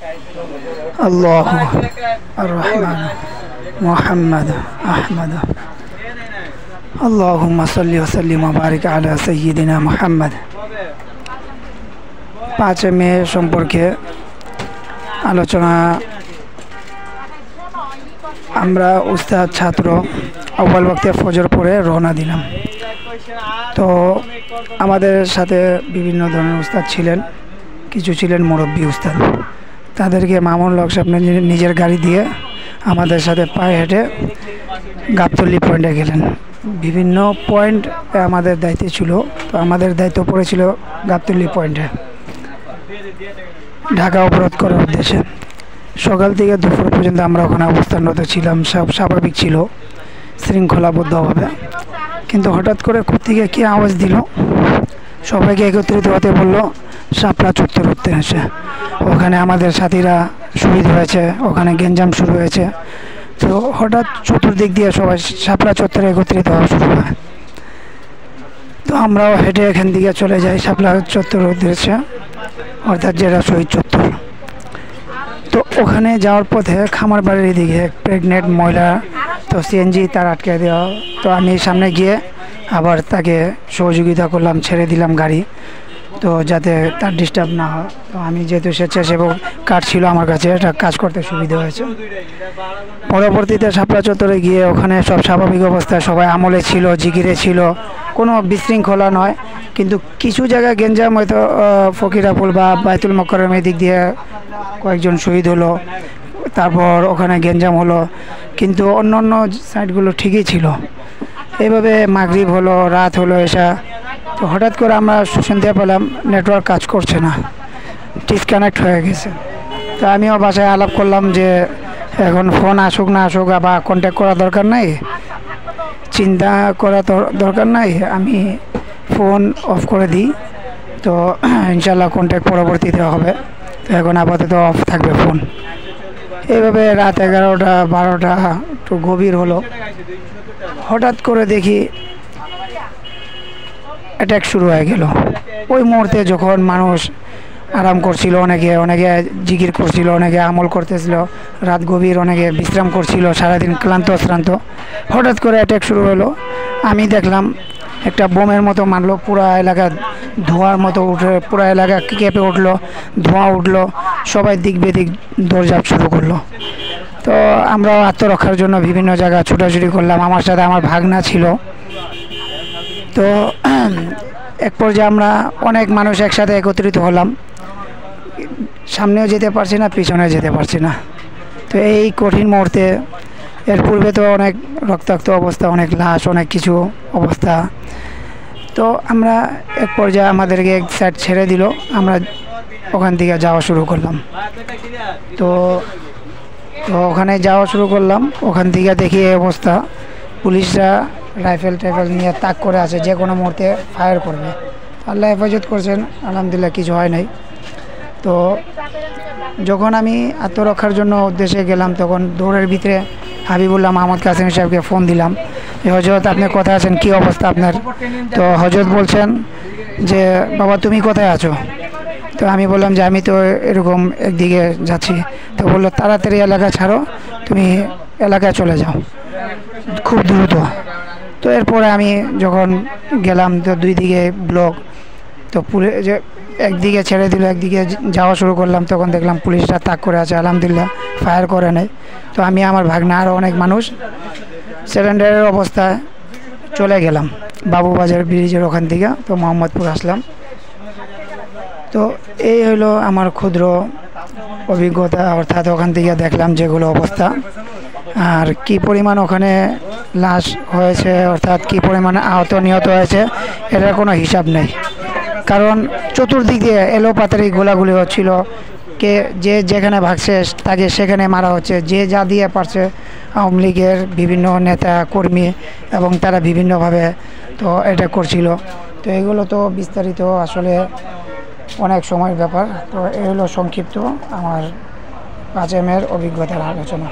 الله الرحمن محمد أحمد اللهم صل وسلم وبارك على سيدنا محمد 5 মে সম্পর্কে আলোচনা আমরা উস্তাদ ছাত্র আউয়াল ওয়াক্তে ফজর পড়ে রওনা দিলাম। তো আমাদের সাথে বিভিন্ন ধরনের উস্তাদ ছিলেন, কিছু ছিলেন মুরব্বী উস্তাদ। তাদেরকে মামুনুল হক সাহেব নিজের গাড়ি দিয়ে আমাদের সাথে পায়ে হেঁটে গাবতলী পয়েন্টে গেলেন। বিভিন্ন পয়েন্ট আমাদের দায়িত্বে ছিল, তো আমাদের দায়িত্ব পড়েছিল গাবতলী পয়েন্টে ঢাকা অবরোধ করার উদ্দেশ্যে। সকাল থেকে দুপুর পর্যন্ত আমরা ওখানে অবস্থানরত ছিলাম, সব স্বাভাবিক ছিল শৃঙ্খলাবদ্ধভাবে। কিন্তু হঠাৎ করে কোত্থেকে কী আওয়াজ দিল, সবাইকে একত্রিত হতে বলল শাপলা চত্বর উদ্দেশ্যে। ওখানে আমাদের সাথীরা শহীদ হয়েছে, ওখানে গ্যাঞ্জাম শুরু হয়েছে। তো হঠাৎ চতুর্দিক দিয়ে সবাই শাপলা চত্বরে একত্রিত হওয়া শুরু হয়। তো আমরাও হেঁটে এখান থেকে চলে যাই শাপলা চত্বর উদ্দেশ্যে, অর্থাৎ যেটা শহীদ চত্বর। তো ওখানে যাওয়ার পথে খামারবাড়ির দিকে প্রেগনেন্ট মহিলা, তো সিএনজি তার আটকে দেওয়া। তো আমি সামনে গিয়ে আবার তাকে সহযোগিতা করলাম, ছেড়ে দিলাম গাড়ি, তো যাতে তার ডিস্টার্ব না হয়। তো আমি যেহেতু স্বেচ্ছাসেবক কার্ড ছিল আমার কাছে, এটা কাজ করতে সুবিধা হয়েছে। পরবর্তীতে শাপলা চত্বরে গিয়ে ওখানে সব স্বাভাবিক অবস্থায় সবাই আমলে ছিল, জিকিরে ছিল, কোনো বিশৃঙ্খলা নয়। কিন্তু কিছু জায়গায় গেঞ্জাম, হয়তো ফকিরাপুল বা বাইতুল মোকাররম দিক দিয়ে কয়েকজন শহীদ হলো, তারপর ওখানে গেঞ্জাম হলো, কিন্তু অন্য অন্য সাইডগুলো ঠিকই ছিল। এইভাবে মাগরিব হলো, রাত হলো, এসা। তো হঠাৎ করে আমরা শুনতে পেলাম নেটওয়ার্ক কাজ করছে না, ডিসকানেক্ট হয়ে গেছে। তো আমিও বাসায় আলাপ করলাম যে এখন ফোন আসুক না আসুক বা কন্ট্যাক্ট করা দরকার নাই, চিন্তা করা দরকার নাই, আমি ফোন অফ করে দিই, তো ইনশাল্লাহ কন্ট্যাক্ট পরবর্তীতে হবে। তো এখন আপাতত অফ থাকবে ফোন। এইভাবে রাত 11টা 12টা একটু গভীর হলো। হঠাৎ করে দেখি অ্যাটাক শুরু হয়ে গেল। ওই মুহূর্তে যখন মানুষ আরাম করছিল, অনেকে জিকির করছিল, অনেকে আমল করতেছিল, রাত গভীর, অনেকে বিশ্রাম করছিল, সারাদিন ক্লান্ত শ্রান্ত। হঠাৎ করে অ্যাটাক শুরু হলো। আমি দেখলাম একটা বোমের মতো মারলো, পুরা এলাকা ধোঁয়ার মতো উঠে, পুরা এলাকা কেঁপে উঠলো, ধোঁয়া উঠলো, সবাই দিক বেদিক দৌড়ঝাঁপ শুরু করলো। তো আমরা আত্মরক্ষার জন্য বিভিন্ন জায়গায় ছুটাছুটি করলাম। আমার সাথে আমার ভাগনা ছিল। তো এক পর্যায়ে আমরা অনেক মানুষ একসাথে একত্রিত হলাম, সামনেও যেতে পারছি না, পিছনেও যেতে পারছি না। তো এই কঠিন মুহূর্তে, এর পূর্বে তো অনেক রক্তাক্ত অবস্থা, অনেক লাশ, অনেক কিছু অবস্থা। তো আমরা এক পর্যায়ে আমাদেরকে এক সাইড ছেড়ে দিল, আমরা ওখান থেকে যাওয়া শুরু করলাম। তো ওখানে যাওয়া শুরু করলাম। ওখান থেকে দেখি এই অবস্থা, পুলিশরা রাইফেল টাইফেল নিয়ে তাক করে আছে, যে কোনো মুহূর্তে ফায়ার করবে। আল্লাহ হেফাজত করছেন, আলহামদুলিল্লাহ কিছু হয় নাই। তো যখন আমি আত্মরক্ষার জন্য উদ্দেশ্যে গেলাম, তখন দৌড়ের ভিতরে হাবিবুল্লাহ মাহমুদ কাসেম সাহেবকে ফোন দিলাম যে হজরত আপনি কোথায় আছেন, কী অবস্থা আপনার? তো হজরত বলছেন যে বাবা তুমি কোথায় আছো? তো আমি বললাম যে আমি তো এরকম একদিকে যাচ্ছি। তো বললো তাড়াতাড়ি এলাকা ছাড়ো, তুমি এলাকায় চলে যাও খুব দ্রুত। তো এরপরে আমি যখন গেলাম, তো দুই দিকে ব্লক, তো যে একদিকে ছেড়ে দিল, একদিকে যাওয়া শুরু করলাম, তখন দেখলাম পুলিশরা তাক করে আছে, আলহামদুলিল্লাহ ফায়ার করে নাই। তো আমি, আমার ভাগনা, আরও অনেক মানুষ সিলিন্ডারের অবস্থায় চলে গেলাম বাবুবাজার ব্রিজের ওখান থেকে। তো মোহাম্মদপুর আসলাম। তো এই হলো আমার ক্ষুদ্র অভিজ্ঞতা, অর্থাৎ ওখান থেকে দেখলাম যেগুলো অবস্থা, আর কি পরিমাণ ওখানে লাশ হয়েছে, অর্থাৎ কি পরিমাণ আহত নিহত হয়েছে, এটার কোনো হিসাব নেই। কারণ চতুর্দিক দিয়ে এলোপাতারি গোলাগুলি হচ্ছিল, কে যে যেখানে ভাগছে তাকে সেখানে মারা হচ্ছে, যে যা দিয়ে পারছে। আওয়ামী লীগের বিভিন্ন নেতা কর্মী এবং তারা বিভিন্নভাবে তো এটা করছিল। তো এগুলো তো বিস্তারিত আসলে অনেক সময়ের ব্যাপার। তো এই হলো সংক্ষিপ্ত আমার 5 মের অভিজ্ঞতার আলোচনা।